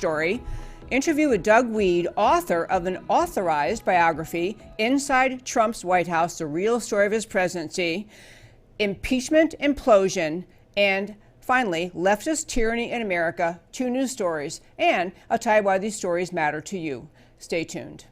Story, interview with Doug Wead, author of an authorized biography, Inside Trump's White House, the real story of his presidency, Impeachment Implosion, and finally, Leftist Tyranny in America, 2 news stories. And I'll tell you why these stories matter to you. Stay tuned.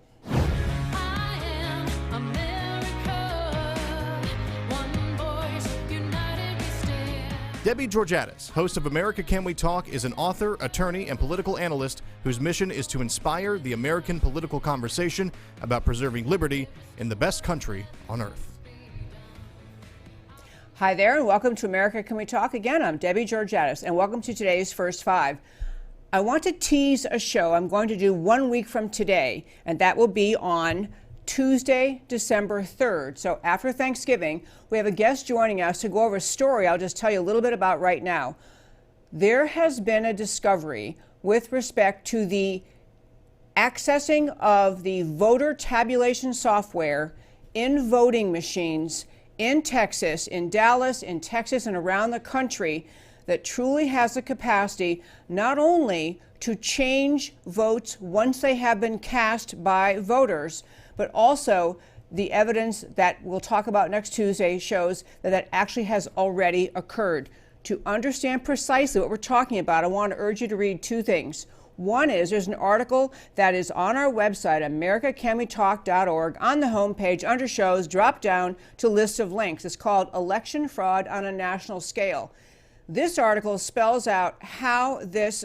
Debbie Georgatos, host of America Can We Talk, is an author, attorney, and political analyst whose mission is to inspire the American political conversation about preserving liberty in the best country on earth. Hi there, and welcome to America Can We Talk. Again, I'm Debbie Georgatos, and welcome to today's First Five. I want to tease a show I'm going to do 1 week from today, and that will be on Tuesday, December 3rd. So after Thanksgiving, we have a guest joining us to go over a story I'll just tell you a little bit about right now. There has been a discovery with respect to the accessing of the voter tabulation software in voting machines in Texas, in Dallas, in Texas, and around the country that truly has the capacity not only to change votes once they have been cast by voters, but also the evidence that we'll talk about next Tuesday shows that that actually has already occurred. To understand precisely what we're talking about, I want to urge you to read 2 things. One is there's an article that is on our website, americacanwetalk.org. On the homepage, under shows, drop down to list of links. It's called Election Fraud on a National Scale. This article spells out how this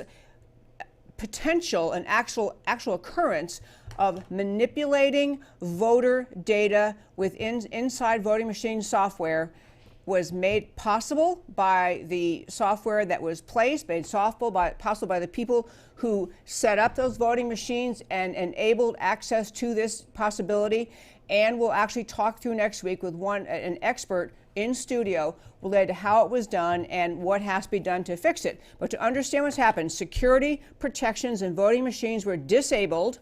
potential and actual occurrence of manipulating voter data within inside voting machine software was made possible by the software that was placed, made possible by the people who set up those voting machines and enabled access to this possibility. And we'll actually talk through next week with an expert in studio related to how it was done and what has to be done to fix it. But to understand what's happened, security protections in voting machines were disabled.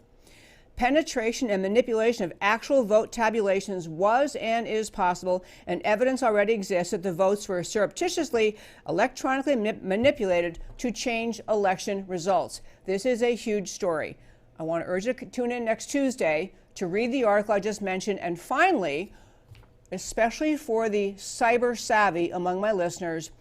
Penetration and manipulation of actual vote tabulations was and is possible, and evidence already exists that the votes were surreptitiously electronically manipulated to change election results. This is a huge story. I want to urge you to tune in next Tuesday to read the article I just mentioned, and finally, especially for the cyber savvy among my listeners,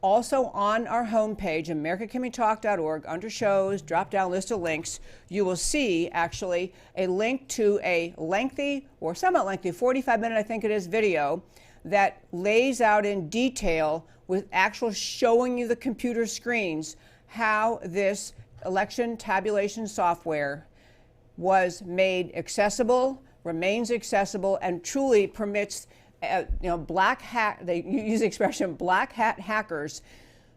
also on our homepage, americacanwetalk.org, under shows, drop down list of links, you will see actually a link to a lengthy, or somewhat lengthy, 45-minute, I think it is, video that lays out in detail with actual showing you the computer screens how this election tabulation software was made accessible, remains accessible, and truly permits black hat, they use the expression black hat hackers,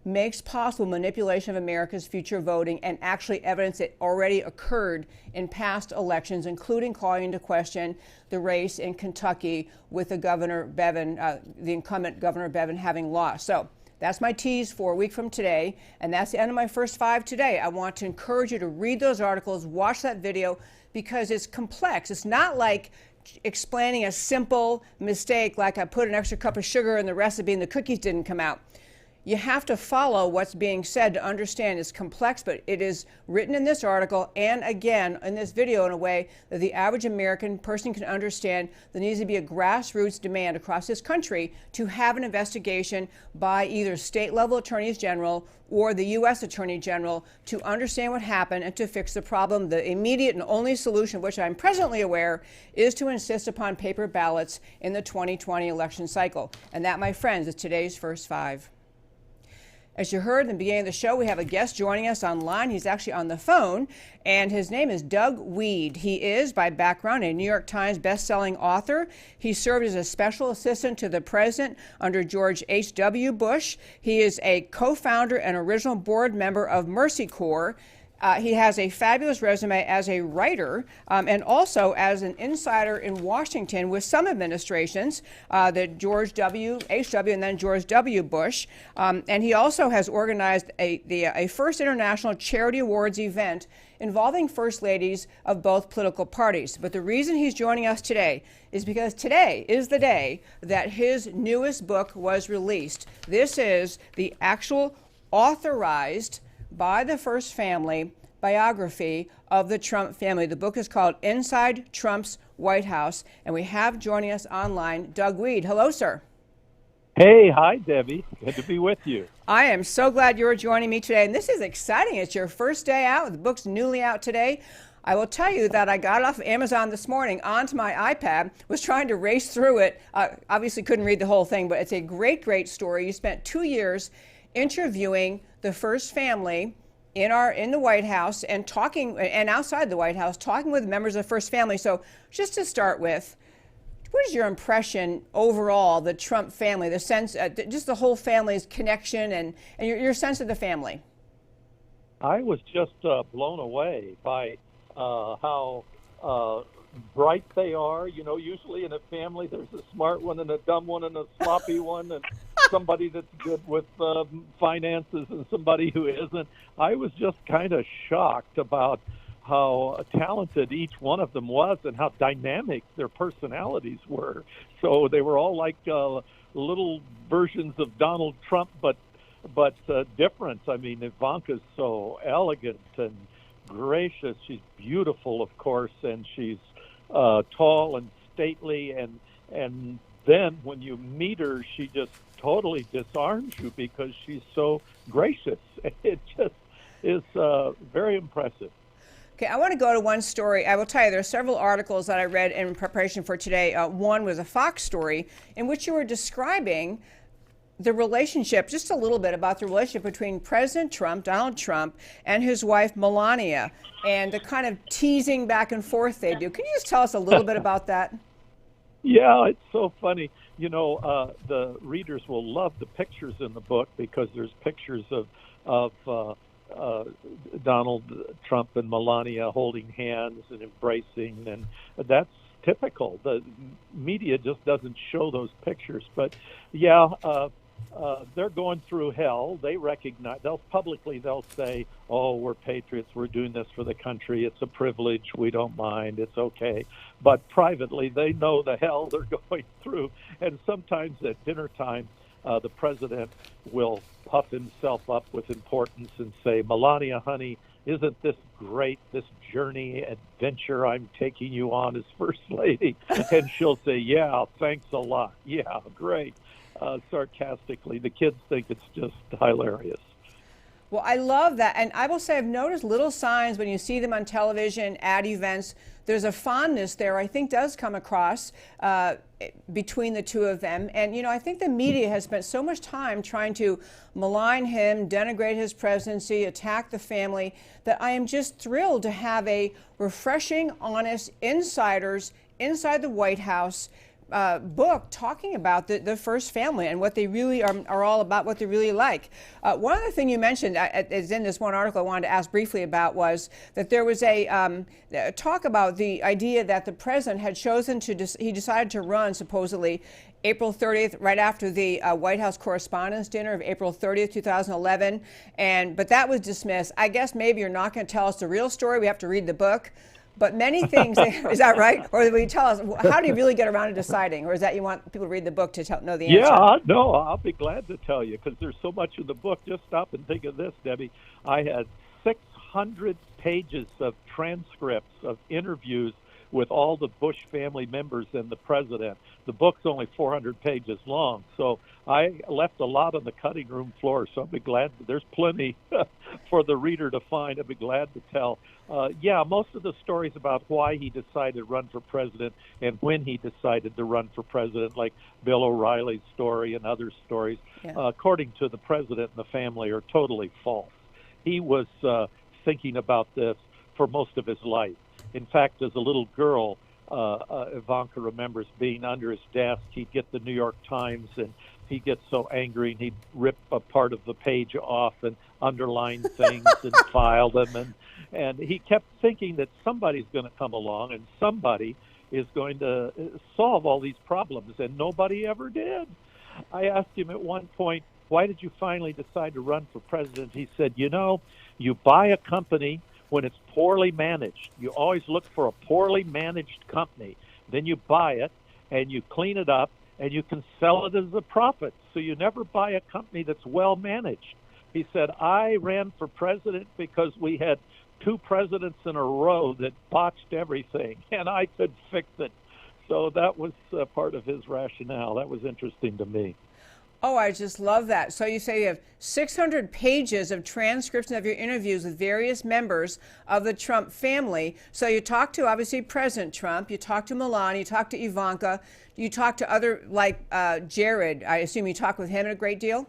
makes possible manipulation of America's future voting and actually evidence that already occurred in past elections, including calling into question the race in Kentucky with the incumbent Governor Bevin having lost. So that's my tease for a week from today, and that's the end of my First Five today. I want to encourage you to read those articles, watch that video, because it's complex. It's not like explaining a simple mistake like I put an extra cup of sugar in the recipe and the cookies didn't come out. You have to follow what's being said to understand. It's complex, but it is written in this article and again in this video in a way that the average American person can understand. There needs to be a grassroots demand across this country to have an investigation by either state-level attorneys general or the U.S. Attorney General to understand what happened and to fix the problem. The immediate and only solution, which I'm presently aware, is to insist upon paper ballots in the 2020 election cycle. And that, my friends, is today's First Five. As you heard in the beginning of the show, we have a guest joining us online. He's actually on the phone, and his name is Doug Wead. He is, by background, a New York Times best-selling author. He served as a special assistant to the president under George H.W. Bush. He is a co-founder and original board member of Mercy Corps. He has a fabulous resume as a writer and also as an insider in Washington with some administrations, the George H.W. and then George W. Bush. And he also has organized a first international charity awards event involving first ladies of both political parties. But the reason he's joining us today is because today is the day that his newest book was released. This is the actual authorized by the First Family biography of the Trump family. The book is called Inside Trump's White House, and we have joining us online Doug Wead. Hello, sir. Hey, hi, Debbie. Good to be with you. I am so glad you're joining me today, and this is exciting. It's your first day out. The book's newly out today. I will tell you that I got it off of Amazon this morning onto my iPad, was trying to race through it. Obviously couldn't read the whole thing, but it's a great, great story. You spent 2 years interviewing the first family in the White House and talking, and outside the White House, talking with members of the first family. So just to start with, what is your impression overall, the Trump family, the sense, just the whole family's connection and your sense of the family? I was just blown away by how bright they are. You know, usually in a family, there's a smart one and a dumb one and a sloppy one and somebody that's good with finances and somebody who isn't. I was just kind of shocked about how talented each one of them was and how dynamic their personalities were. So they were all like little versions of Donald Trump, but different. I mean, Ivanka's so elegant and gracious. She's beautiful, of course, and she's tall and stately. And then when you meet her, she just totally disarms you because she's so gracious. It just is very impressive. Okay, I want to go to one story. I will tell you, there are several articles that I read in preparation for today. One was a Fox story in which you were describing the relationship, just a little bit about the relationship between President Trump, Donald Trump, and his wife, Melania, and the kind of teasing back and forth they do. Can you just tell us a little bit about that? Yeah, it's so funny. You know, the readers will love the pictures in the book because there's pictures of Donald Trump and Melania holding hands and embracing, and that's typical. The media just doesn't show those pictures. But yeah, they're going through hell. They recognize, they'll say, oh, we're patriots, we're doing this for the country, it's a privilege, we don't mind, it's okay. But privately, they know the hell they're going through. And sometimes at dinner time, the president will puff himself up with importance and say, Melania, honey, isn't this great, this journey, adventure I'm taking you on as First Lady? And she'll say, yeah, thanks a lot. Yeah, great. Sarcastically. The kids think it's just hilarious. Well, I love that. And I will say I've noticed little signs when you see them on television at events. There's a fondness there I think does come across between the two of them. And, you know, I think the media has spent so much time trying to malign him, denigrate his presidency, attack the family, that I am just thrilled to have a refreshing, honest insiders inside the White House book talking about the first family and what they really are all about, what they really like. One other thing you mentioned is in this one article I wanted to ask briefly about was that there was a talk about the idea that the president had chosen he decided to run supposedly April 30th, right after the White House Correspondents' Dinner of April 30th, 2011, but that was dismissed. I guess maybe you're not going to tell us the real story. We have to read the book. But many things, is that right? Or will you tell us, how do you really get around to deciding? Or is that you want people to read the book to know the answer? Yeah, no, I'll be glad to tell you because there's so much in the book. Just stop and think of this, Debbie. I had 600 pages of transcripts of interviews with all the Bush family members and the president. The book's only 400 pages long, so I left a lot on the cutting room floor, so I'll be glad. There's plenty for the reader to find. I'd be glad to tell. Yeah, most of the stories about why he decided to run for president and when he decided to run for president, like Bill O'Reilly's story and other stories, according to the president and the family, are totally false. He was thinking about this for most of his life. In fact, as a little girl, Ivanka remembers being under his desk. He'd get the New York Times, and he'd get so angry, and he'd rip a part of the page off and underline things and file them. And he kept thinking that somebody's going to come along, and somebody is going to solve all these problems, and nobody ever did. I asked him at one point, why did you finally decide to run for president? He said, you know, you buy a company when it's poorly managed. You always look for a poorly managed company. Then you buy it and you clean it up and you can sell it as a profit. So you never buy a company that's well managed. He said, I ran for president because we had two presidents in a row that botched everything, and I could fix it. So that was part of his rationale. That was interesting to me. Oh, I just love that. So you say you have 600 pages of transcription of your interviews with various members of the Trump family. So you talk to, obviously, President Trump, you talk to Melania, you talk to Ivanka, you talk to other, like Jared. I assume you talk with him a great deal?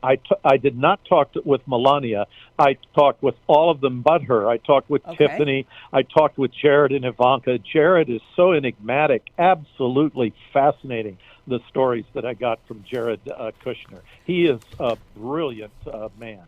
I did not talk with Melania. I talked with all of them but her. I talked with Tiffany. I talked with Jared and Ivanka. Jared is so enigmatic, absolutely fascinating, the stories that I got from Jared Kushner. He is a brilliant man.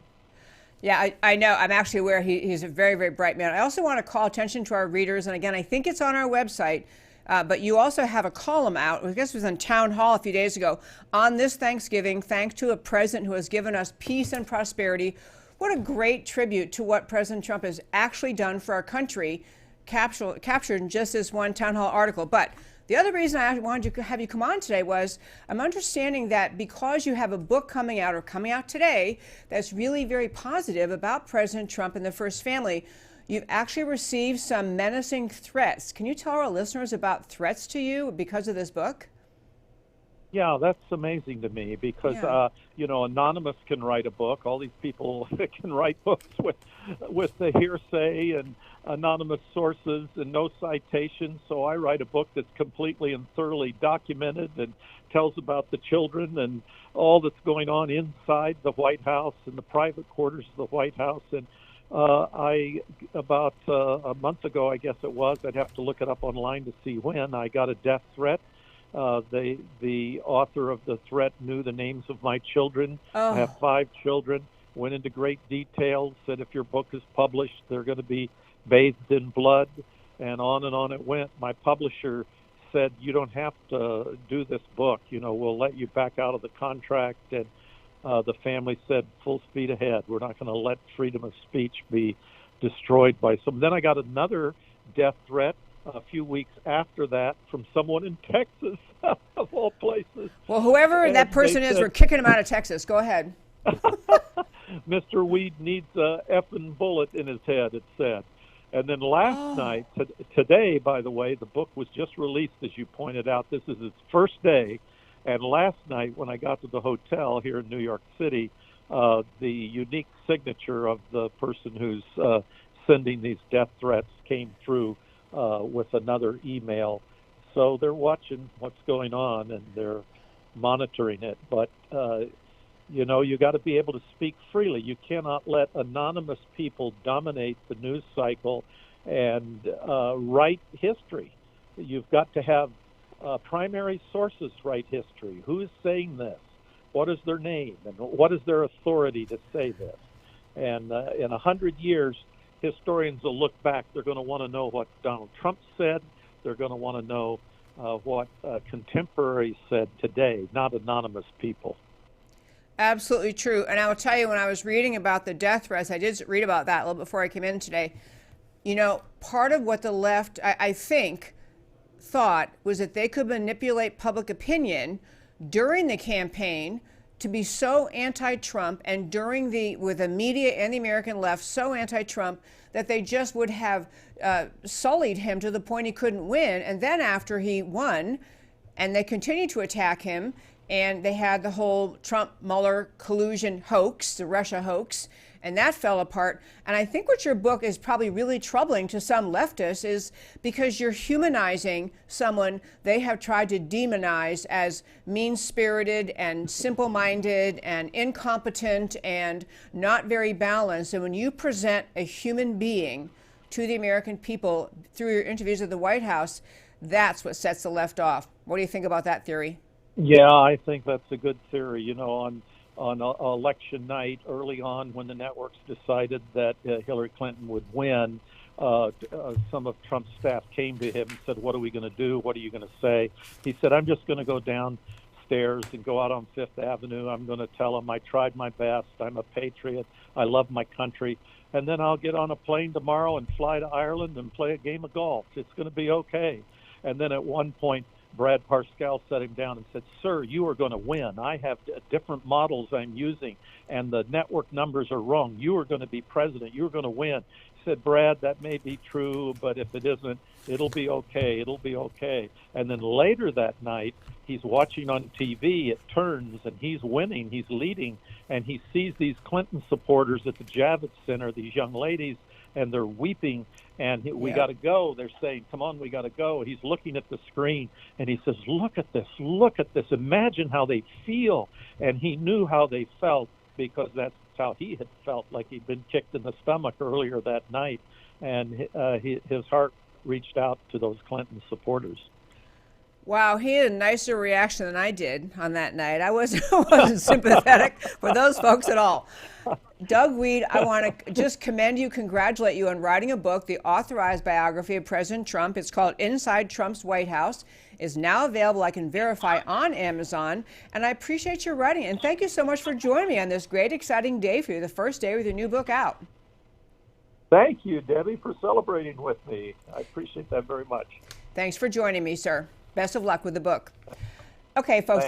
Yeah, I know. I'm actually aware he's a very, very bright man. I also want to call attention to our readers. And again, I think it's on our website. But you also have a column out, I guess it was on Town Hall a few days ago, on this Thanksgiving, thanks to a president who has given us peace and prosperity. What a great tribute to what President Trump has actually done for our country, captured in just this one Town Hall article. But the other reason I wanted to have you come on today was I'm understanding that because you have a book coming out today that's really very positive about President Trump and the First Family, you've actually received some menacing threats. Can you tell our listeners about threats to you because of this book? Yeah, that's amazing to me because, Anonymous can write a book. All these people can write books with the hearsay and anonymous sources and no citations. So I write a book that's completely and thoroughly documented and tells about the children and all that's going on inside the White House and the private quarters of the White House. And about a month ago, I guess it was, I'd have to look it up online to see when, I got a death threat. The author of the threat knew the names of my children. Oh. I have 5 children, went into great detail, said if your book is published, they're going to be bathed in blood, and on it went. My publisher said, you don't have to do this book. We'll let you back out of the contract. And the family said, full speed ahead. We're not going to let freedom of speech be destroyed by some. Then I got another death threat a few weeks after that from someone in Texas, of all places. Well, whoever that person is, we're kicking him out of Texas. Go ahead. Mr. Wead needs a effing bullet in his head, it said. And then last night, today, by the way, the book was just released, as you pointed out. This is its first day. And last night, when I got to the hotel here in New York City, the unique signature of the person who's sending these death threats came through with another email. So they're watching what's going on and they're monitoring it. But, you got to be able to speak freely. You cannot let anonymous people dominate the news cycle and write history. You've got to have primary sources write history. Who is saying this? What is their name? And what is their authority to say this? And in 100 years, historians will look back. They're going to want to know what Donald Trump said. They're going to want to know what contemporaries said today, not anonymous people. Absolutely true. And I will tell you, when I was reading about the death threats, I did read about that a little before I came in today. Part of what the left, I think, thought was that they could manipulate public opinion during the campaign to be so anti-Trump, and with the media and the American left so anti-Trump that they just would have sullied him to the point he couldn't win. And then after he won, and they continued to attack him, and they had the whole Trump-Mueller collusion hoax, the Russia hoax, and that fell apart. And I think what your book is probably really troubling to some leftists is because you're humanizing someone they have tried to demonize as mean-spirited and simple-minded and incompetent and not very balanced. And when you present a human being to the American people through your interviews at the White House, that's what sets the left off. What do you think about that theory? Yeah, I think that's a good theory. On election night, early on, when the networks decided that Hillary Clinton would win, some of Trump's staff came to him and said, what are we going to do? What are you going to say? He said, I'm just going to go downstairs and go out on Fifth Avenue. I'm going to tell them I tried my best. I'm a patriot. I love my country. And then I'll get on a plane tomorrow and fly to Ireland and play a game of golf. It's going to be okay. And then at one point, Brad Parscale sat him down and said, "Sir, you are going to win. I have different models I'm using, and the network numbers are wrong. You are going to be president. You're going to win." He said, "Brad, that may be true, but if it isn't, it'll be okay. It'll be okay." And then later that night, he's watching on TV. It turns, and he's winning. He's leading, and he sees these Clinton supporters at the Javits Center, these young ladies, and they're weeping. And we got to go. They're saying, "Come on, we got to go." He's looking at the screen, and he says, "Look at this. Look at this. Imagine how they feel." And he knew how they felt because that's how he had felt, like he'd been kicked in the stomach earlier that night. And his heart reached out to those Clinton supporters. Wow, he had a nicer reaction than I did on that night. I wasn't sympathetic for those folks at all. Doug Wead, I want to just commend you, congratulate you on writing a book, the authorized biography of President Trump. It's called Inside Trump's White House. It's now available, I can verify, on Amazon. And I appreciate your writing. And thank you so much for joining me on this great, exciting day for you, the first day with your new book out. Thank you, Debbie, for celebrating with me. I appreciate that very much. Thanks for joining me, sir. Best of luck with the book. Okay, folks,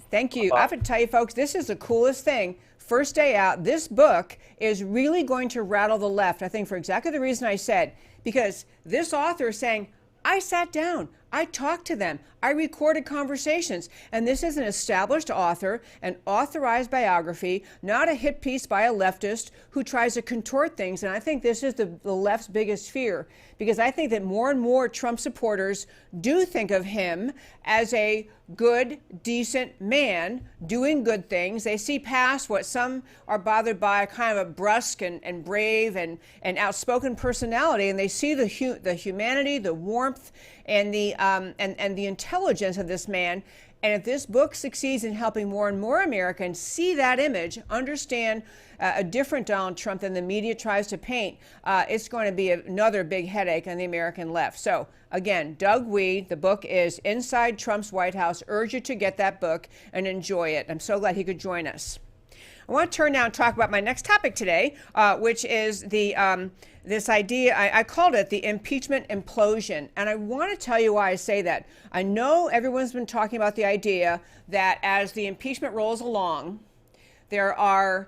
thank you. I have to tell you, folks, this is the coolest thing. First day out, this book is really going to rattle the left, I think, for exactly the reason I said, because this author is saying, I sat down, I talked to them, I recorded conversations, and this is an established author, an authorized biography, not a hit piece by a leftist who tries to contort things. And I think this is the left's biggest fear, because I think that more and more Trump supporters do think of him as a good, decent man doing good things. They see past what some are bothered by, kind of a brusque and brave and outspoken personality, and they see the humanity, the warmth, and the intelligence of this man. And if this book succeeds in helping more and more Americans see that image, understand a different Donald Trump than the media tries to paint, it's going to be another big headache on the American left. So again, Doug Wead, the book is Inside Trump's White House. Urge you to get that book and enjoy it. I'm so glad he could join us. I want to turn now and talk about my next topic today, which is this idea, I called it the impeachment implosion. And I want to tell you why I say that. I know everyone's been talking about the idea that as the impeachment rolls along, there are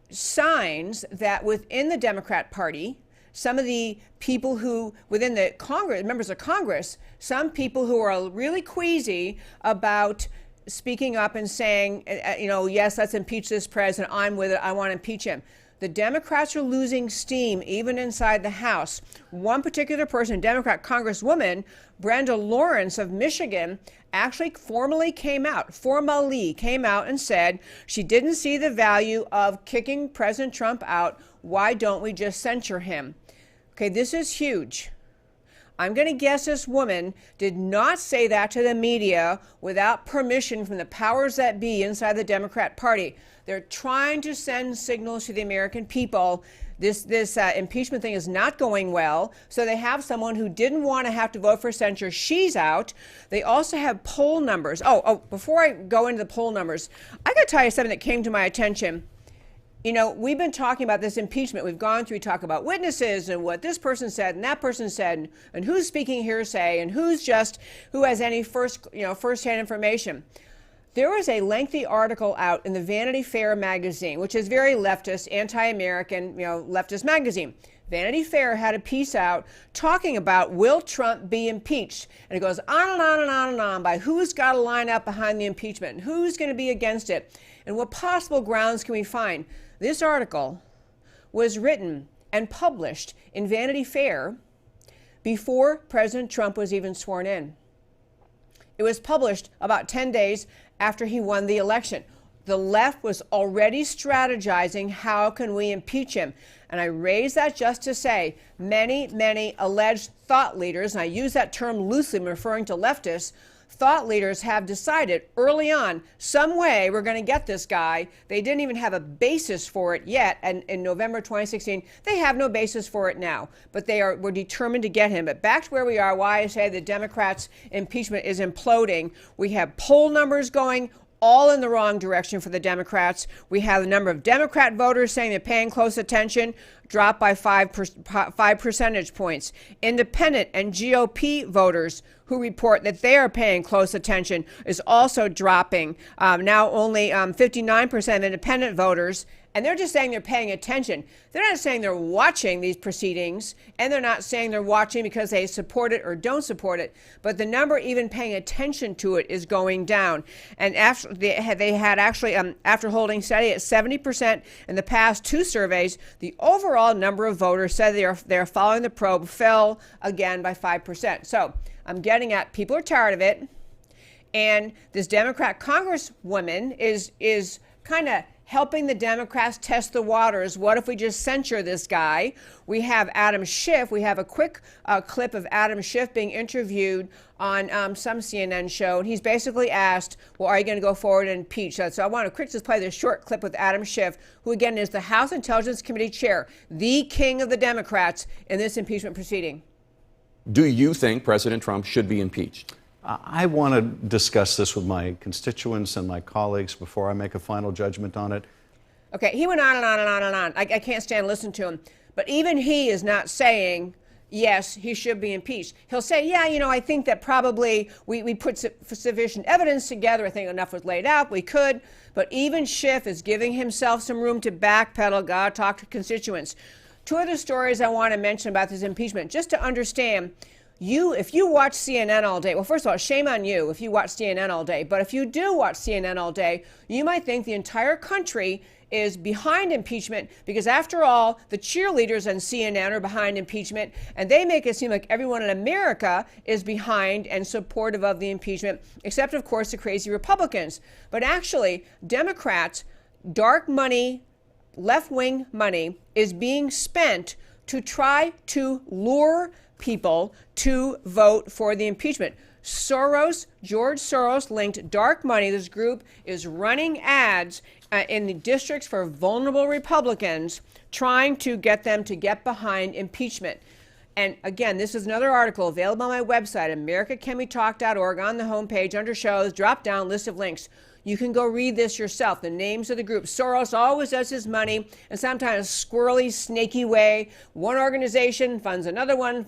signs that within the Democrat Party, some of the people who, within the Congress, members of Congress, some people who are really queasy about speaking up and saying, yes, let's impeach this president. I'm with it. I want to impeach him. The Democrats are losing steam even inside the House. One particular person, Democrat Congresswoman Brenda Lawrence of Michigan, actually formally came out and said she didn't see the value of kicking President Trump out. Why don't we just censure him? Okay, this is huge. I'm going to guess this woman did not say that to the media without permission from the powers that be inside the Democrat Party. They're trying to send signals to the American people. This impeachment thing is not going well. So they have someone who didn't want to have to vote for censure. She's out. They also have poll numbers. Before I go into the poll numbers, I got to tell you something that came to my attention. We've been talking about this impeachment. We've gone through, talk about witnesses and what this person said and that person said, and who's speaking hearsay and who has any firsthand information. There was a lengthy article out in the Vanity Fair magazine, which is very leftist, anti-American, leftist magazine. Vanity Fair had a piece out talking about, will Trump be impeached? And it goes on and on and on and on by who's got to line up behind the impeachment and who's going to be against it and what possible grounds can we find. This article was written and published in Vanity Fair before President Trump was even sworn in. It was published about 10 days after he won the election. The left was already strategizing, how can we impeach him? And I raise that just to say many alleged thought leaders, and I use that term loosely, referring to leftists, thought leaders have decided early on, some way we're going to get this guy. They didn't even have a basis for it yet. And in November 2016, they have no basis for it now. But we're determined to get him. But back to where we are, why I say the Democrats' impeachment is imploding. We have poll numbers going all in the wrong direction for the Democrats. We have the number of Democrat voters saying they're paying close attention drop by 5 percentage points. Independent and GOP voters who report that they are paying close attention is also dropping. Now only 59% of independent voters, and they're just saying they're paying attention. They're not saying they're watching these proceedings, and they're not saying they're watching because they support it or don't support it, but the number even paying attention to it is going down. And after they had actually, after holding steady at 70% in the past two surveys, the overall number of voters said they're following the probe fell again by 5%. So I'm getting at, people are tired of it, and this Democrat Congresswoman is kind of helping the Democrats test the waters. What if we just censure this guy? We have Adam Schiff. We have a quick clip of Adam Schiff being interviewed on some CNN show. And he's basically asked, well, are you going to go forward and impeach? So I want to quickly just play this short clip with Adam Schiff, who again is the House Intelligence Committee chair, the king of the Democrats in this impeachment proceeding. Do you think President Trump should be impeached? I want to discuss this with my constituents and my colleagues before I make a final judgment on it. Okay, he went on and on and on and on. I can't stand listening to him. But even he is not saying, yes, he should be impeached. He'll say, yeah, I think that probably we put sufficient evidence together. I think enough was laid out. We could. But even Schiff is giving himself some room to backpedal. Got to talk to constituents. Two other stories I want to mention about this impeachment, just to understand. If you watch CNN all day, well, first of all, shame on you if you watch CNN all day. But if you do watch CNN all day, you might think the entire country is behind impeachment because, after all, the cheerleaders on CNN are behind impeachment, and they make it seem like everyone in America is behind and supportive of the impeachment, except, of course, the crazy Republicans. But actually, Democrats, dark money, left-wing money, is being spent to try to lure people to vote for the impeachment. George Soros linked dark money. This group is running ads in the districts for vulnerable Republicans, trying to get them to get behind impeachment. And again, this is another article available on my website, americacanwetalk.org. On the homepage, under shows, drop down list of links. You can go read this yourself. The names of the groups. Soros always does his money in some kind of squirrely, snaky way. One organization funds another one,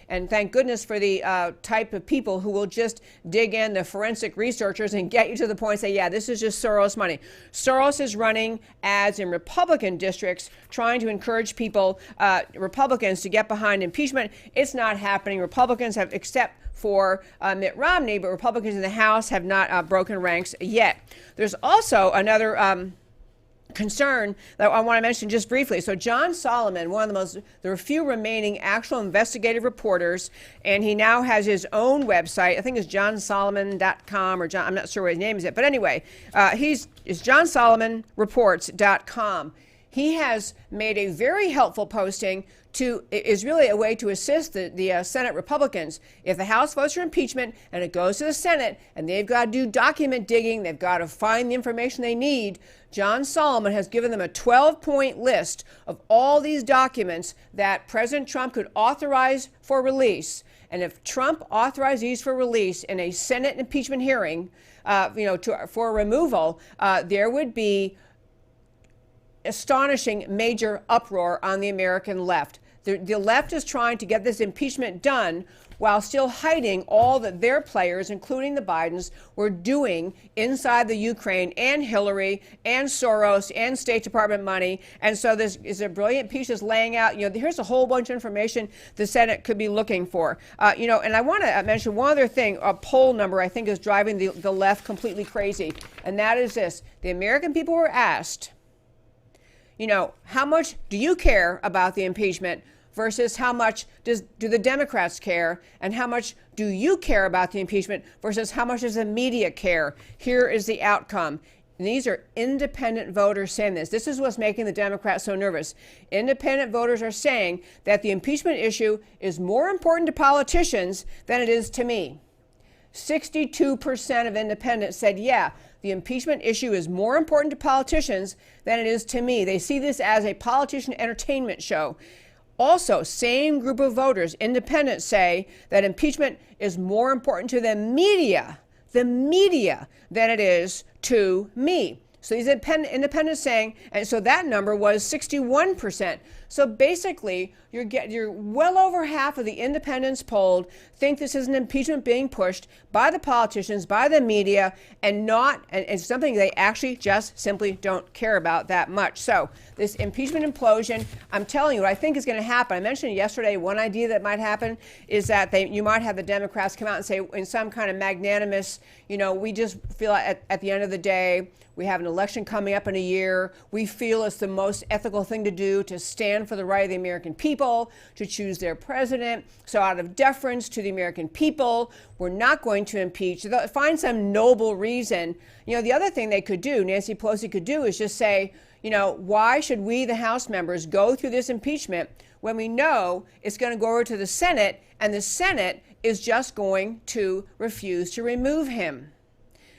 and thank goodness for the type of people who will just dig in, the forensic researchers, and get you to the point and say, yeah, this is just Soros money. Soros is running ads in Republican districts, trying to encourage people, Republicans, to get behind impeachment. It's not happening. Republicans have, except for Mitt Romney, but Republicans in the House have not broken ranks yet. There's also another concern that I want to mention just briefly. So John Solomon, there are few remaining actual investigative reporters, and he now has his own website. I think it's johnsolomon.com or I'm not sure what his name is. But anyway, it's johnsolomonreports.com. He has made a very helpful posting is really a way to assist the Senate Republicans. If the House votes for impeachment and it goes to the Senate and they've got to do document digging, they've got to find the information they need, John Solomon has given them a 12-point list of all these documents that President Trump could authorize for release. And if Trump authorized these for release in a Senate impeachment hearing, for removal, there would be astonishing major uproar on the American left. The left is trying to get this impeachment done while still hiding all that their players, including the Bidens, were doing inside the Ukraine, and Hillary and Soros and State Department money. And so this is a brilliant piece that's laying out, here's a whole bunch of information the Senate could be looking for. And I want to mention one other thing. A poll number I think is driving the left completely crazy. And that is this. The American people were asked, how much do you care about the impeachment versus how much do the Democrats care, and how much do you care about the impeachment versus how much does the media care? Here is the outcome. And these are independent voters saying this. This is what's making the Democrats so nervous. Independent voters are saying that the impeachment issue is more important to politicians than it is to me. 62% of independents said, yeah, the impeachment issue is more important to politicians than it is to me. They see this as a politician entertainment show. Also, same group of voters, independents, say that impeachment is more important to the media the media than it is to me. So these independents saying, and so that number was 61%. So basically, you're well over half of the independents polled think this is an impeachment being pushed by the politicians, by the media, and it's something they actually just simply don't care about that much. So this impeachment implosion, I'm telling you, what I think is going to happen. I mentioned yesterday one idea that might happen is that you might have the Democrats come out and say, in some kind of magnanimous, we just feel at the end of the day, we have an election coming up in a year. We feel it's the most ethical thing to do to stand for the right of the American people, to choose their president. So out of deference to the American people, we're not going to impeach. They'll find some noble reason. The other thing they could do, Nancy Pelosi could do, is just say, why should we, the House members, go through this impeachment when we know it's going to go over to the Senate and the Senate is just going to refuse to remove him?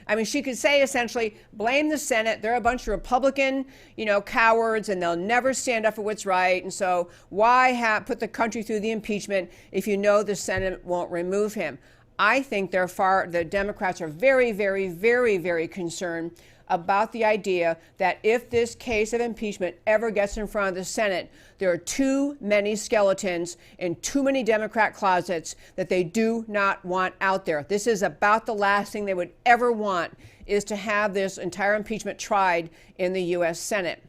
I mean, she could say essentially, blame the Senate. They're a bunch of Republican, cowards, and they'll never stand up for what's right. And so why put the country through the impeachment if you know the Senate won't remove him? I think the Democrats are very, very, very, very concerned about the idea that if this case of impeachment ever gets in front of the Senate, there are too many skeletons in too many Democrat closets that they do not want out there. This is about the last thing they would ever want, is to have this entire impeachment tried in the U.S. Senate.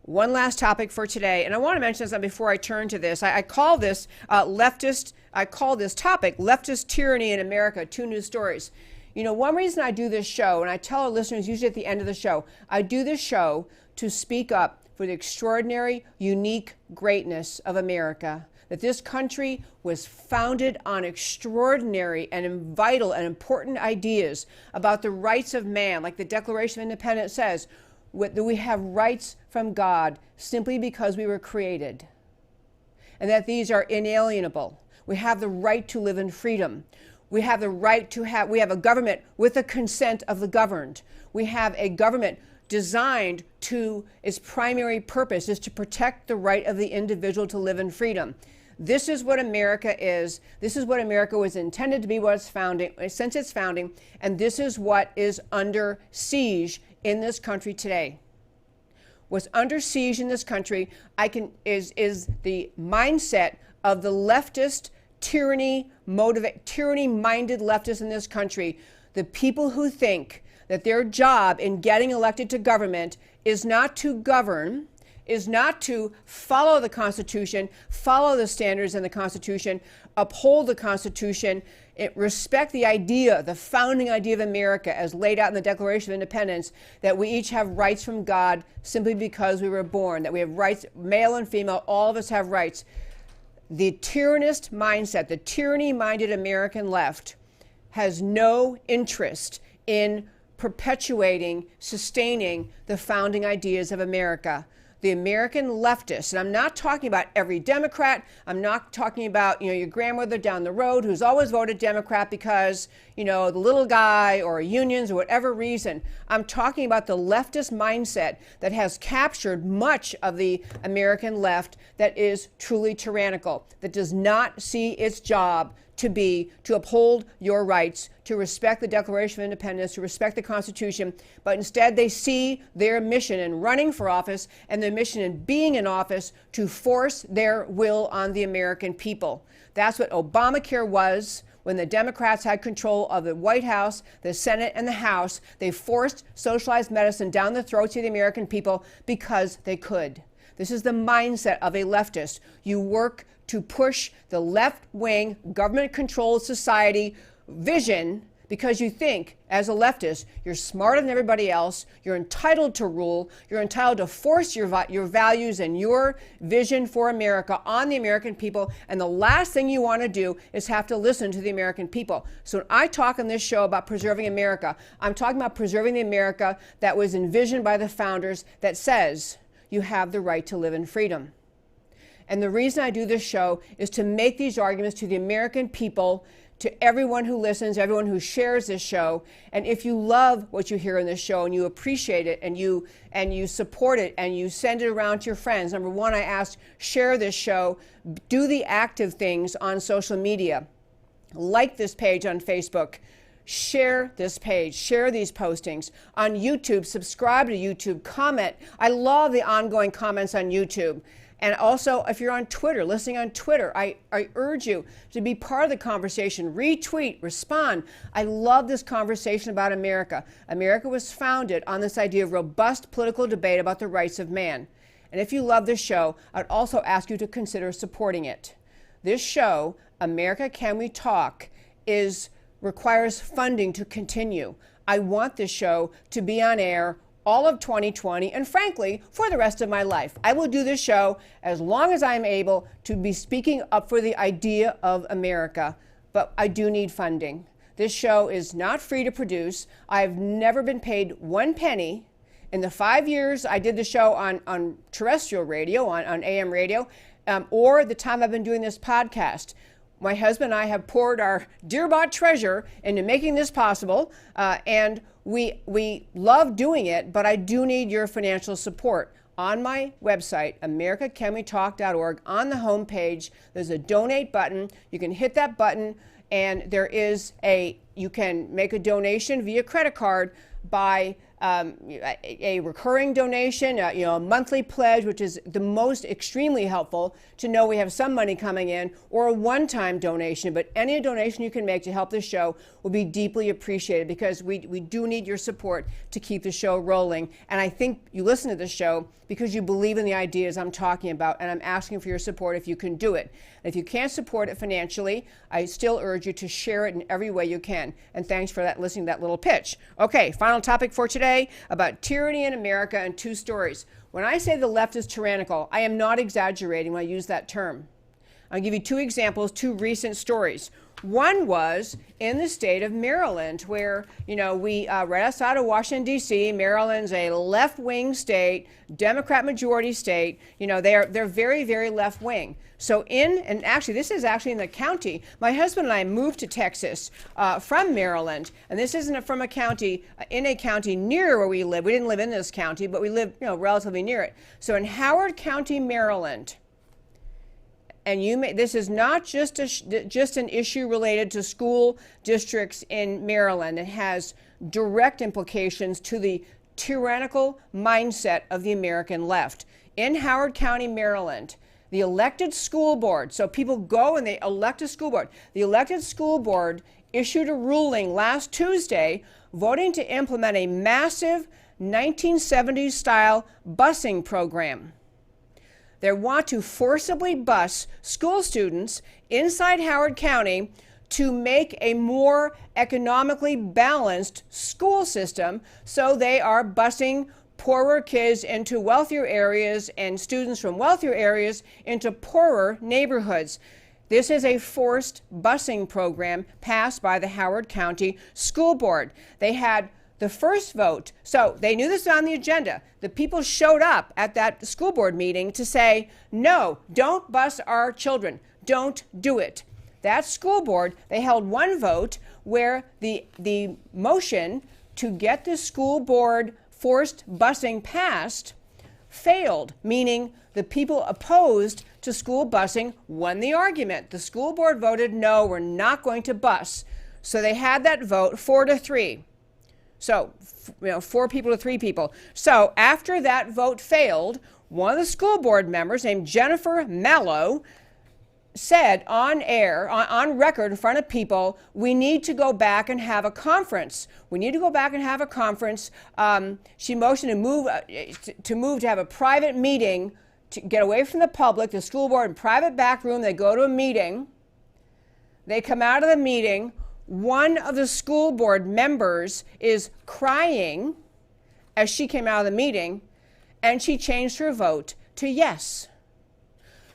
One last topic for today, and I want to mention something before I turn to this. I call this topic leftist tyranny in America, 2 news stories. One reason I do this show, and I tell our listeners usually at the end of the show, I do this show to speak up for the extraordinary, unique greatness of America. That this country was founded on extraordinary and vital and important ideas about the rights of man, like the Declaration of Independence says, that we have rights from God simply because we were created. And that these are inalienable. We have the right to live in freedom. We have the right we have a government with the consent of the governed. We have a government designed to, its primary purpose is to protect the right of the individual to live in freedom. This is what America is. This is what America was intended to be since its founding, and this is what is under siege in this country today. What's under siege in this country is the mindset of the leftist tyranny-minded leftists in this country, the people who think that their job in getting elected to government is not to govern, is not to follow the Constitution, follow the standards in the Constitution, uphold the Constitution, respect the founding idea of America as laid out in the Declaration of Independence, that we each have rights from God simply because we were born, that we have rights, male and female, all of us have rights. The tyrannist mindset, the tyranny-minded American left, has no interest in perpetuating, sustaining the founding ideas of America. The American leftists, and I'm not talking about every Democrat, I'm not talking about, your grandmother down the road who's always voted Democrat because, the little guy or unions or whatever reason. I'm talking about the leftist mindset that has captured much of the American left that is truly tyrannical, that does not see its job to uphold your rights, to respect the Declaration of Independence, to respect the Constitution, but instead they see their mission in running for office and their mission in being in office to force their will on the American people. That's what Obamacare was when the Democrats had control of the White House, the Senate, and the House. They forced socialized medicine down the throats of the American people because they could. This is the mindset of a leftist. You work to push the left-wing, government-controlled society vision because you think, as a leftist, you're smarter than everybody else, you're entitled to rule, you're entitled to force your values and your vision for America on the American people, and the last thing you want to do is have to listen to the American people. So when I talk on this show about preserving America, I'm talking about preserving the America that was envisioned by the founders, that says you have the right to live in freedom. And the reason I do this show is to make these arguments to the American people, to everyone who listens, everyone who shares this show. And if you love what you hear in this show and you appreciate it and you support it and you send it around to your friends, number one, I ask, share this show, do the active things on social media. Like this page on Facebook, share this page, share these postings. On YouTube, subscribe to YouTube, comment. I love the ongoing comments on YouTube. And also, if you're on Twitter, listening on Twitter, I urge you to be part of the conversation. Retweet, respond. I love this conversation about America. America was founded on this idea of robust political debate about the rights of man. And if you love this show, I'd also ask you to consider supporting it. This show, America Can We Talk, requires funding to continue. I want this show to be on air all of 2020, and frankly, for the rest of my life. I will do this show as long as I'm able to be speaking up for the idea of America, but I do need funding. This show is not free to produce. I've never been paid 1 penny. In the 5 years I did the show on terrestrial radio, on AM radio, or the time I've been doing this podcast. My husband and I have poured our dear-bought treasure into making this possible, and we love doing it, but I do need your financial support. On my website, americacanwetalk.org, on the homepage, there's a donate button. You can hit that button, and you can make a donation via credit card by a recurring donation, a monthly pledge, which is the most extremely helpful to know we have some money coming in, or a one-time donation. But any donation you can make to help this show will be deeply appreciated, because we do need your support to keep the show rolling. And I think you listen to the show because you believe in the ideas I'm talking about, and I'm asking for your support if you can do it. And if you can't support it financially, I still urge you to share it in every way you can. And thanks for listening to that little pitch. Okay, final topic for today, about tyranny in America, and 2 stories. When I say the left is tyrannical, I am not exaggerating when I use that term. I'll give you 2 examples, 2 recent stories. One was in the state of Maryland, where, we right outside of Washington, D.C., Maryland's a left-wing state, Democrat majority state. They're very, very left-wing. So and actually, this is actually in the county. My husband and I moved to Texas from Maryland, and this isn't from a county, in a county near where we live. We didn't live in this county, but we live, relatively near it. So in Howard County, Maryland, and this is not just an issue related to school districts in Maryland. It has direct implications to the tyrannical mindset of the American left. In Howard County, Maryland, the elected school board, so people go and they elect a school board. The elected school board issued a ruling last Tuesday voting to implement a massive 1970s-style busing program. They want to forcibly bus school students inside Howard County to make a more economically balanced school system. So they are busing poorer kids into wealthier areas and students from wealthier areas into poorer neighborhoods. This is a forced busing program passed by the Howard County School Board. They had the first vote, so they knew this was on the agenda. The people showed up at that school board meeting to say, no, don't bus our children. Don't do it. That school board, they held one vote where the motion to get the school board forced busing passed failed, meaning the people opposed to school busing won the argument. The school board voted, no, we're not going to bus. So they had that vote 4-3. So, 4 people to 3 people. So after that vote failed, one of the school board members named Jennifer Mallow said on air, on record in front of people, we need to go back and have a conference. We need to go back and have a conference. She motioned to have a private meeting to get away from the public, the school board in private back room. They go to a meeting. They come out of the meeting. One of the school board members is crying as she came out of the meeting, and she changed her vote to yes.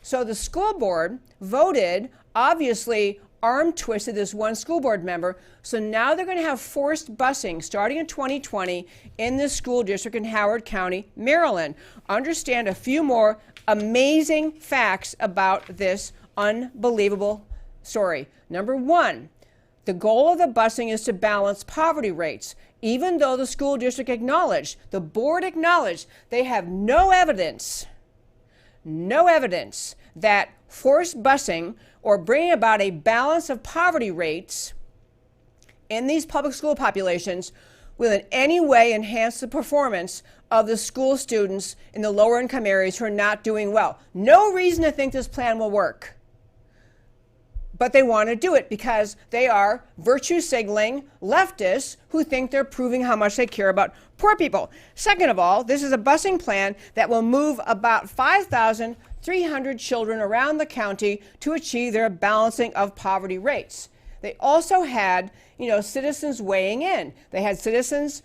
So the school board voted, obviously arm-twisted this one school board member. So now they're going to have forced busing starting in 2020 in this school district in Howard County, Maryland. Understand a few more amazing facts about this unbelievable story. Number 1, the goal of the busing is to balance poverty rates. Even though the school district acknowledged, the board acknowledged, they have no evidence that forced busing or bringing about a balance of poverty rates in these public school populations will in any way enhance the performance of the school students in the lower income areas who are not doing well. No reason to think this plan will work. But they want to do it because they are virtue signaling leftists who think they're proving how much they care about poor people. Second of all, this is a busing plan that will move about 5,300 children around the county to achieve their balancing of poverty rates. They also had, citizens weighing in. They had citizens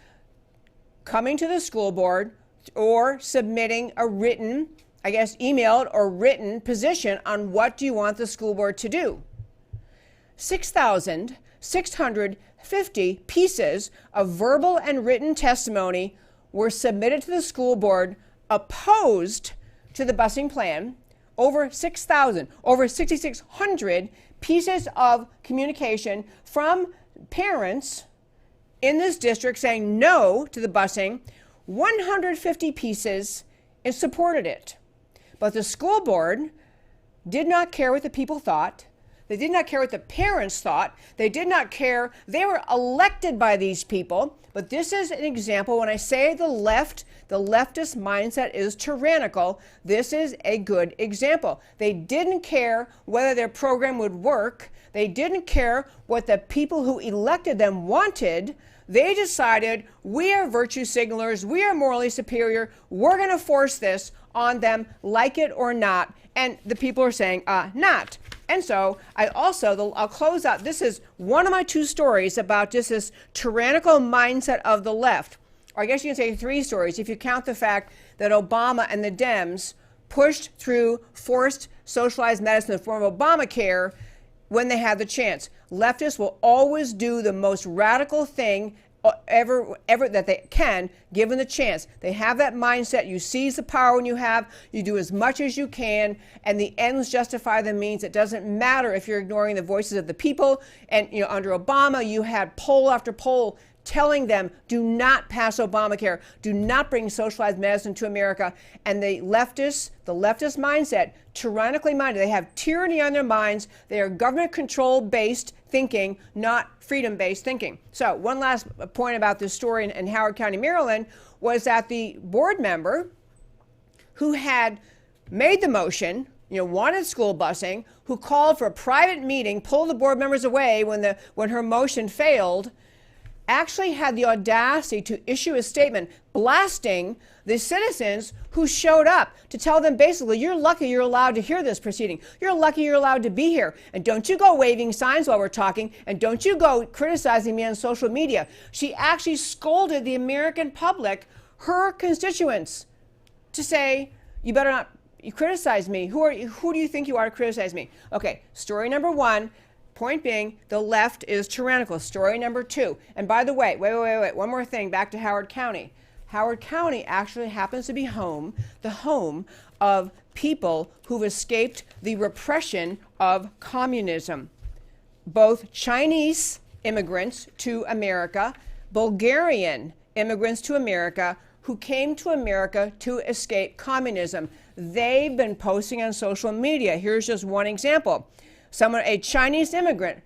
coming to the school board or submitting a written, emailed or written position on what do you want the school board to do. 6,650 pieces of verbal and written testimony were submitted to the school board opposed to the busing plan. Over 6,600 pieces of communication from parents in this district saying no to the busing, 150 pieces and supported it. But the school board did not care what the people thought. They did not care what the parents thought. They did not care. They were elected by these people. But this is an example. When I say the leftist mindset is tyrannical, this is a good example. They didn't care whether their program would work. They didn't care what the people who elected them wanted. They decided, we are virtue signalers. We are morally superior. We're going to force this on them, like it or not. And the people are saying, not. And so I'll close out. This is one of my two stories about just this tyrannical mindset of the left. Or I guess you can say three stories if you count the fact that Obama and the Dems pushed through forced socialized medicine in the form of Obamacare when they had the chance. Leftists will always do the most radical thing ever that they can, given the chance. They have that mindset. You seize the power when you have, you do as much as you can, and the ends justify the means. It doesn't matter if you're ignoring the voices of the people. And under Obama, you had poll after poll telling them, do not pass Obamacare, do not bring socialized medicine to America. And the leftist mindset, tyrannically minded, they have tyranny on their minds. They are government control based thinking, not freedom based thinking. So one last point about this story in Howard County, Maryland, was that the board member who had made the motion, wanted school busing, who called for a private meeting, pulled the board members away when her motion failed, actually had the audacity to issue a statement blasting the citizens who showed up to tell them basically, you're lucky you're allowed to hear this proceeding. You're lucky you're allowed to be here. And don't you go waving signs while we're talking. And don't you go criticizing me on social media. She actually scolded the American public, her constituents, to say, you better not criticize me. Who do you think you are to criticize me? Okay, story number one. Point being, the left is tyrannical. Story number two. And by the way, wait. One more thing, back to Howard County. Howard County actually happens to be the home of people who've escaped the repression of communism. Both Chinese immigrants to America, Bulgarian immigrants to America, who came to America to escape communism. They've been posting on social media. Here's just one example. A Chinese immigrant,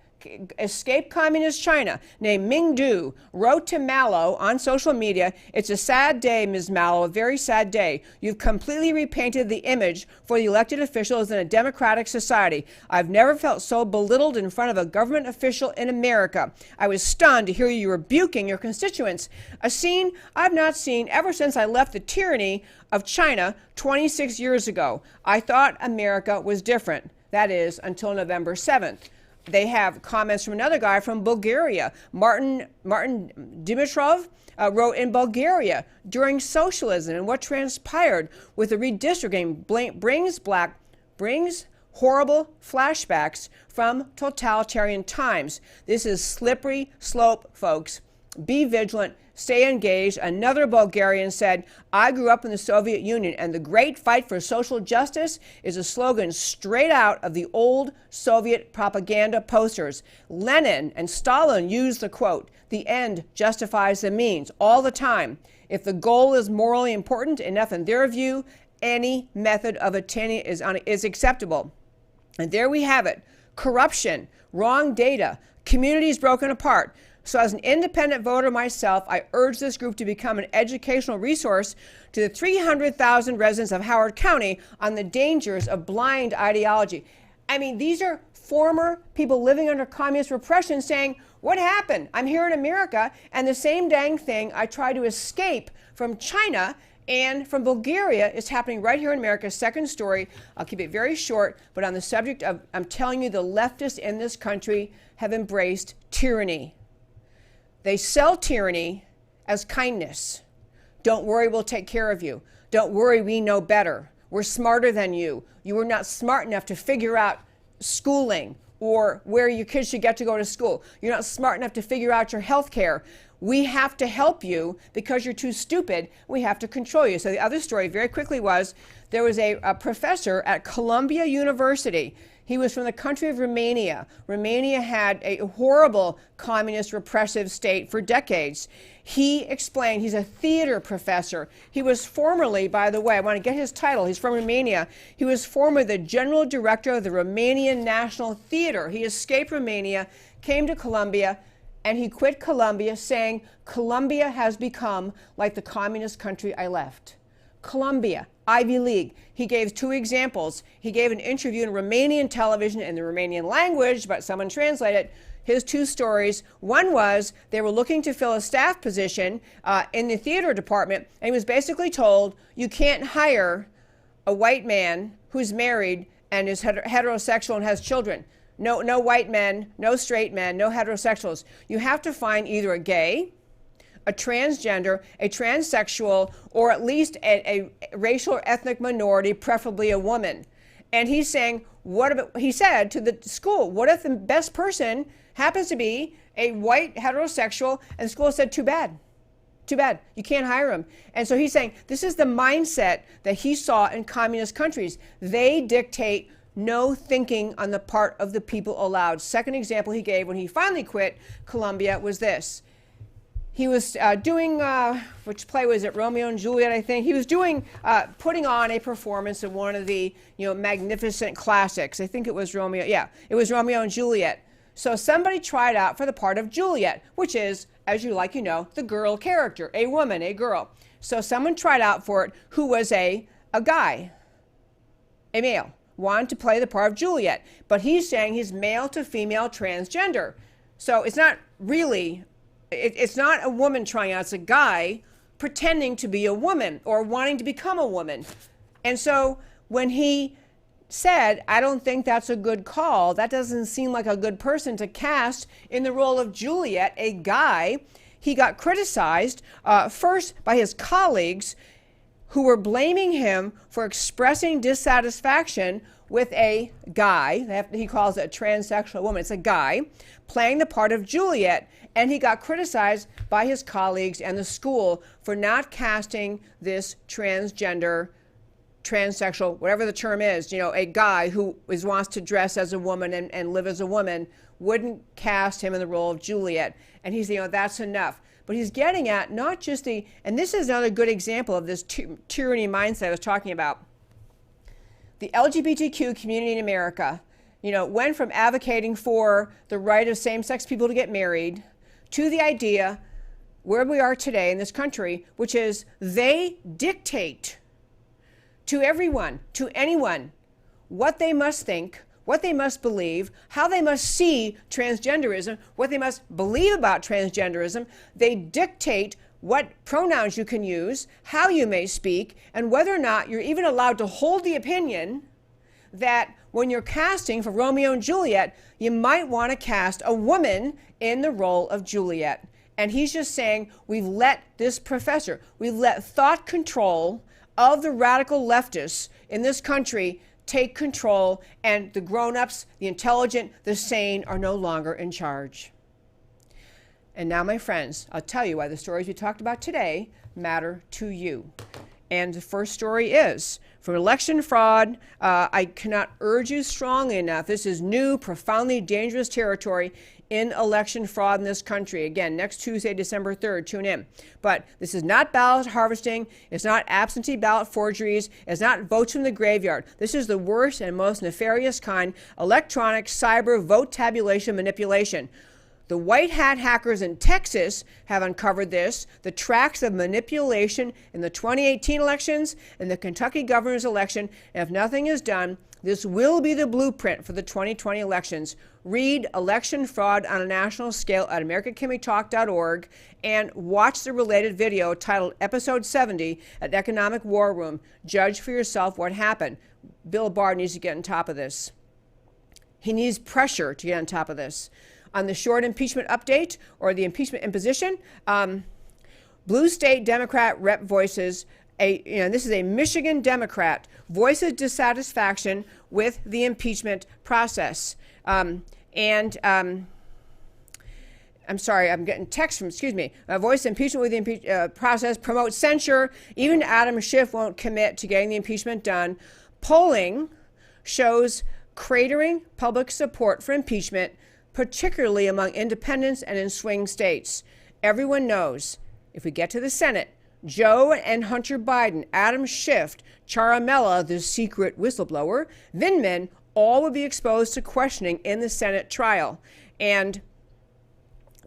escaped communist China, named Ming Du, wrote to Mallow on social media, "It's a sad day, Ms. Mallow, a very sad day. You've completely repainted the image for the elected officials in a democratic society. I've never felt so belittled in front of a government official in America. I was stunned to hear you rebuking your constituents, a scene I've not seen ever since I left the tyranny of China 26 years ago. I thought America was different." That is, until November 7th. They have comments from another guy from Bulgaria. Martin Dimitrov wrote, in Bulgaria, during socialism and what transpired with the redistricting brings horrible flashbacks from totalitarian times. This is slippery slope, folks. Be vigilant. Stay engaged. Another Bulgarian said, "I grew up in the Soviet Union, and the great fight for social justice is a slogan straight out of the old Soviet propaganda posters. Lenin and Stalin used the quote, 'The end justifies the means,' all the time. If the goal is morally important enough in their view, any method of attaining it is acceptable." And there we have it. Corruption, wrong data, communities broken apart, So as an independent voter myself, I urge this group to become an educational resource to the 300,000 residents of Howard County on the dangers of blind ideology. I mean, these are former people living under communist repression saying, what happened? I'm here in America, and the same dang thing I try to escape from China and from Bulgaria is happening right here in America. Second story, I'll keep it very short, but on the subject of, I'm telling you, the leftists in this country have embraced tyranny. They sell tyranny as kindness. Don't worry, we'll take care of you. Don't worry, we know better. We're smarter than you. You were not smart enough to figure out schooling or where your kids should get to go to school. You're not smart enough to figure out your health care. We have to help you because you're too stupid. We have to control you. So the other story very quickly was there was a professor at Columbia University. He was from the country of Romania. Romania had a horrible communist repressive state for decades. He explained, he's a theater professor. He was formerly, by the way, I want to get his title, he's from Romania. He was formerly the general director of the Romanian National Theater. He escaped Romania, came to Columbia, and he quit Columbia saying, Columbia has become like the communist country I left. Columbia, Ivy League. He gave two examples. He gave an interview in Romanian television in the Romanian language, but someone translated his two stories. One was they were looking to fill a staff position in the theater department, and he was basically told, you can't hire a white man who's married and is heterosexual and has children. No white men, no straight men, no heterosexuals. You have to find either a gay, a transgender, a transsexual, or at least a racial or ethnic minority, preferably a woman. And he's saying, he said to the school, what if the best person happens to be a white heterosexual? And the school said, too bad. Too bad. You can't hire him. And so he's saying this is the mindset that he saw in communist countries. They dictate, no thinking on the part of the people allowed. Second example he gave when he finally quit Columbia was this. He was doing, which play was it, Romeo and Juliet, I think. He was doing, putting on a performance of one of the, magnificent classics. I think it was Romeo, yeah, it was Romeo and Juliet. So somebody tried out for the part of Juliet, which is, as you know, the girl character, a woman, a girl. So someone tried out for it who was a guy, a male, wanted to play the part of Juliet. But he's saying he's male to female transgender. So it's not really, it's not a woman trying out, it's a guy pretending to be a woman or wanting to become a woman. And so when he said, I don't think that's a good call, that doesn't seem like a good person to cast in the role of Juliet, a guy, he got criticized first by his colleagues who were blaming him for expressing dissatisfaction with a guy, he calls it a transsexual woman, it's a guy, playing the part of Juliet, and he got criticized by his colleagues and the school for not casting this transgender, transsexual, whatever the term is, a guy who wants to dress as a woman and live as a woman, wouldn't cast him in the role of Juliet. And he's saying, that's enough. But he's getting at not just and this is another good example of this tyranny mindset I was talking about. The LGBTQ community in America, went from advocating for the right of same-sex people to get married to the idea where we are today in this country, which is they dictate to everyone, to anyone, what they must think, what they must believe, how they must see transgenderism, what they must believe about transgenderism. They dictate what pronouns you can use, how you may speak, and whether or not you're even allowed to hold the opinion that when you're casting for Romeo and Juliet, you might want to cast a woman in the role of Juliet. And he's just saying, we've let this professor, we've let thought control of the radical leftists in this country take control, and the grown-ups, the intelligent, the sane are no longer in charge. And now, my friends, I'll tell you why the stories we talked about today matter to you. And the first story is from election fraud. I cannot urge you strongly enough. This is new, profoundly dangerous territory in election fraud in this country. Again, next Tuesday, December 3rd, tune in. But this is not ballot harvesting. It's not absentee ballot forgeries. It's not votes from the graveyard. This is the worst and most nefarious kind, electronic cyber vote tabulation manipulation. The white hat hackers in Texas have uncovered this, the tracks of manipulation in the 2018 elections and the Kentucky governor's election. And if nothing is done, this will be the blueprint for the 2020 elections. Read Election Fraud on a National Scale at AmericaCanWeTalk.org and watch the related video titled Episode 70 at Economic War Room. Judge for yourself what happened. Bill Barr needs to get on top of this. He needs pressure to get on top of this. On the short impeachment update or the impeachment imposition, blue state Democrat rep voices, this is a Michigan Democrat, voices dissatisfaction with the impeachment process. I'm sorry, I'm getting text from, voice impeachment with the process, promotes censure. Even Adam Schiff won't commit to getting the impeachment done. Polling shows cratering public support for impeachment, particularly among independents and in swing states. Everyone knows if we get to the Senate, Joe and Hunter Biden, Adam Schiff, Charamella, the secret whistleblower, Vindman, all will be exposed to questioning in the Senate trial. And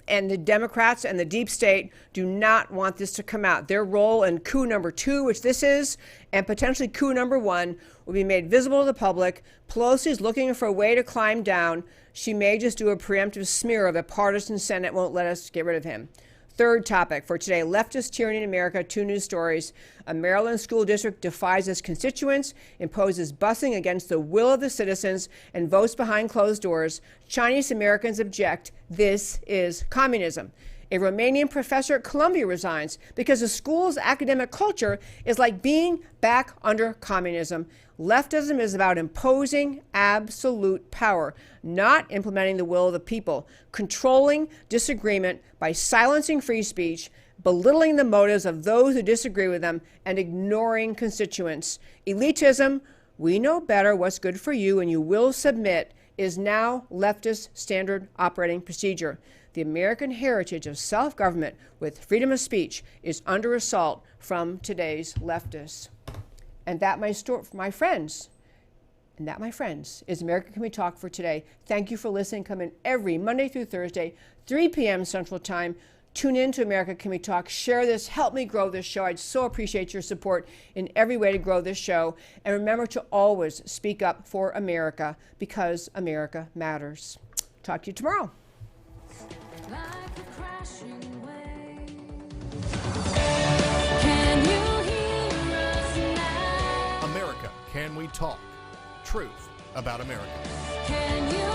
the Democrats and the deep state do not want this to come out. Their role in coup number 2, which this is, and potentially coup number 1, will be made visible to the public. Pelosi is looking for a way to climb down. She may just do a preemptive smear of a partisan Senate won't let us get rid of him. Third topic for today, leftist tyranny in America, 2 news stories. A Maryland school district defies its constituents, imposes busing against the will of the citizens, and votes behind closed doors. Chinese Americans object. This is communism. A Romanian professor at Columbia resigns because the school's academic culture is like being back under communism. Leftism is about imposing absolute power, not implementing the will of the people, controlling disagreement by silencing free speech, belittling the motives of those who disagree with them, and ignoring constituents. Elitism, we know better what's good for you and you will submit, is now leftist standard operating procedure. The American heritage of self-government with freedom of speech is under assault from today's leftists. And that, my friends, is America Can We Talk for today. Thank you for listening. Come in every Monday through Thursday, 3 p.m. Central Time. Tune in to America Can We Talk. Share this. Help me grow this show. I'd so appreciate your support in every way to grow this show. And remember to always speak up for America because America matters. Talk to you tomorrow. Like a crashing wave. Can you hear us now? America, Can We Talk? Truth about America. Can you